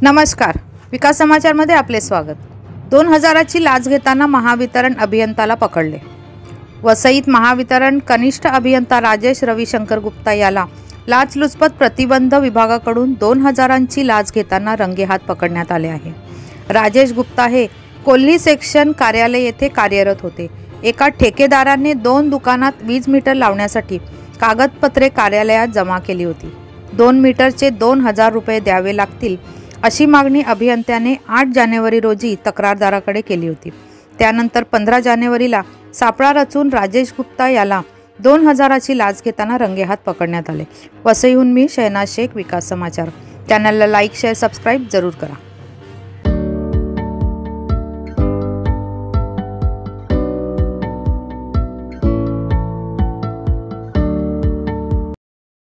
नमस्कार, विकास समाचारमध्ये आपले स्वागत। 2000ची लाच घेताना महावितरण अभियंताला पकडले। वसईत महावितरण कनिष्ठ अभियंता राजेश रविशंकर गुप्ता याला लाचलुचपत प्रतिबंध विभागाकडून 2000ची लाच घेताना रंगेहात पकडण्यात आले आहे। राजेश गुप्ता हे कोल्ही सेक्शन कार्यालय येथे कार्यरत होते। एका ठेकेदाराने 2 दुकानात वीज मीटर लावण्यासाठी कागदपत्रे कार्यालयात जमा केली होती। 2 मीटरचे 2000 रुपये द्यावे लागतील अशी मागणी अभियंत्याने 8 जानेवारी रोजी तक्रारदाराकडे केली होती। त्यानंतर 15 जानेवारीला सापळा रचून राजेश गुप्ता याला 2000ची लाच घेताना रंगेहात पकडण्यात आले। वसईहून मी शहनाज शेख, विकास समाचार। चॅनलला लाईक, शेअर, सबस्क्राईब जरूर करा।